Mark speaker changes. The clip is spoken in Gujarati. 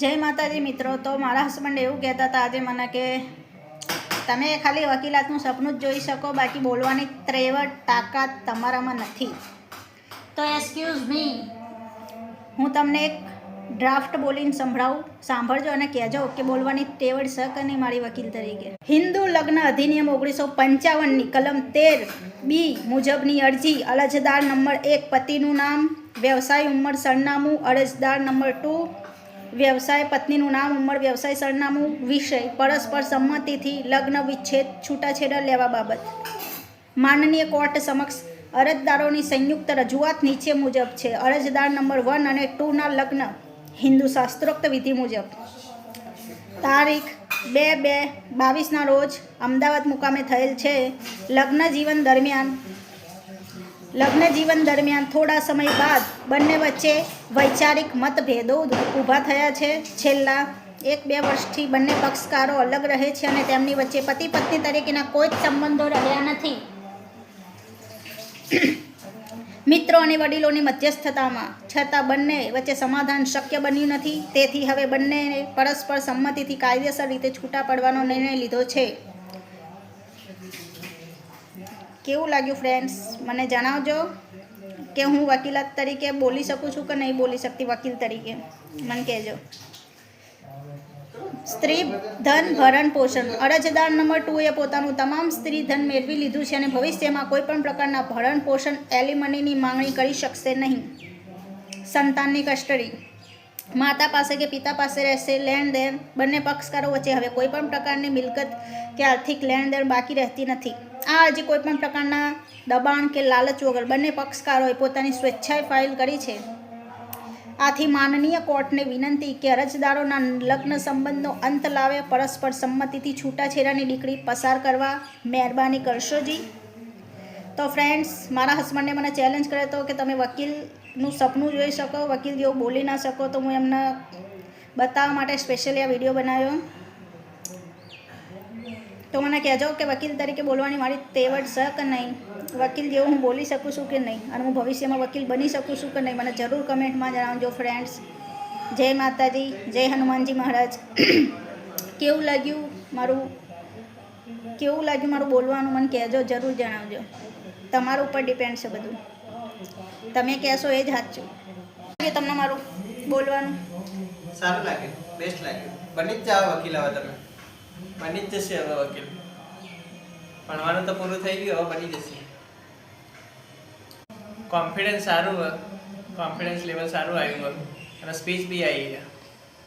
Speaker 1: જય માતાજી મિત્રો। તો મારા હસબન્ડ એવું કહેતા હતા આજે મને કે તમે ખાલી વકીલાતનું સપનું જ જોઈ શકો, બાકી બોલવાની ત્રેવડ તાકાત તમારામાં નથી। તો એક્સક્યુઝ મી, હું તમને એક ડ્રાફ્ટ બોલીને સાંભળજો અને કહેજો કે બોલવાની તેવડ છે કે નહીં મારી વકીલ તરીકે। હિન્દુ લગ્ન અધિનિયમ 1955ની કલમ 13B મુજબની અરજી અરજદાર નંબર 1 પતિનું નામ, વ્યવસાય, ઉંમર, સરનામું, અરજદાર નંબર 2 વ્યવસાય, પત્નીનું નામ, ઉંમર, વ્યવસાય, સરનામું, વિષય પરસ્પર સંમતિથી લગ્ન વિચ્છેદ છૂટાછેડા લેવા બાબત માનનીય કોર્ટ સમક્ષ અરજદારોની સંયુક્ત રજૂઆત નીચે મુજબ છે। અરજદાર નંબર 1 અને 2ના લગ્ન હિન્દુ શાસ્ત્રોક્ત વિધિ મુજબ તારીખ 2/2/22ના રોજ અમદાવાદ મુકામે થયેલ છે। લગ્ન જીવન દરમિયાન થોડા સમય બાદ બંને વચ્ચે વૈચારિક મતભેદો ઊભા થયા છે। છેલ્લા 1-2 વર્ષથી બંને પક્ષકારો અલગ રહે છે અને તેમની વચ્ચે પતિ પત્ની તરીકેના કોઈ જ સંબંધો રહ્યા નથી। મિત્રો અને વડીલોની મધ્યસ્થતામાં છતાં બંને વચ્ચે સમાધાન શક્ય બન્યું નથી। તેથી હવે બંનેએ પરસ્પર સંમતિથી કાયદેસર રીતે છૂટા પડવાનો નિર્ણય લીધો છે। કેવું લાગ્યું ફ્રેન્ડ્સ, મને જણાવજો કે હું વકીલાત તરીકે બોલી શકું છું કે નહીં બોલી શકતી। વકીલ તરીકે મને કહેજો। સ્ત્રી ધન ભરણ પોષણ અરજદાર નંબર 2એ પોતાનું તમામ સ્ત્રી ધન મેળવી લીધું છે અને ભવિષ્યમાં કોઈપણ પ્રકારના ભરણ પોષણ એલિમનીની માંગણી કરી શકશે નહીં। સંતાનની કસ્ટડી માતા પાસે કે પિતા પાસે રહેશે। લેણ દેણ બંને પક્ષકારો વચ્ચે હવે કોઈપણ પ્રકારની મિલકત કે આર્થિક લેણ દેણ બાકી રહેતી નથી। આ અરજી કોઈપણ પ્રકારના દબાણ કે લાલચ વગર બંને પક્ષકારોએ પોતાની સ્વેચ્છાએ ફાઇલ કરી છે। આથી માનનીય કોર્ટને વિનંતી કે અરજદારોના લગ્ન સંબંધનો અંત લાવે પરસ્પર સંમતિથી છૂટાછેડાની ડિક્રી પસાર કરવા મહેરબાની કરશોજી। તો ફ્રેન્ડ્સ, મારા હસબન્ડે મને ચેલેન્જ કર્યો હતો કે તમે વકીલનું સપનું જોઈ શકો, વકીલ જેવું બોલી ના શકો, તો હું એમને બતાવવા માટે સ્પેશિયલી આ વિડીયો બનાવ્યો। તો મને કહેજો કે વકીલ તરીકે બોલવાની મારી તેવડ છે કે નહીં, વકીલ જેવું હું બોલી શકું છું કે નહીં, અને હું ભવિષ્યમાં વકીલ બની શકું છું કે નહીં, મને જરૂર કમેન્ટમાં જણાવજો ફ્રેન્ડ્સ। જય માતાજી, જય હનુમાનજી મહારાજ। કેવું લાગ્યું મારું બોલવાનું મને કહેજો, જરૂર જણાવજો। તમારા ઉપર ડિપેન્ડ છે બધું, તમે કહેશો એ જ સાચું। તમને મારું બોલવાનું
Speaker 2: સારું લાગે, બેસ્ટ લાગે। બની જ જાવ વકીલ, હવે તમે બની જ જશે। હવે વકીલ ભણવાનું તો પૂરું થઈ ગયું, હવે બની જશે। કોન્ફિડન્સ સારું, કોન્ફિડન્સ લેવલ સારું આવ્યું અને સ્પીચ બી આવી ગયા।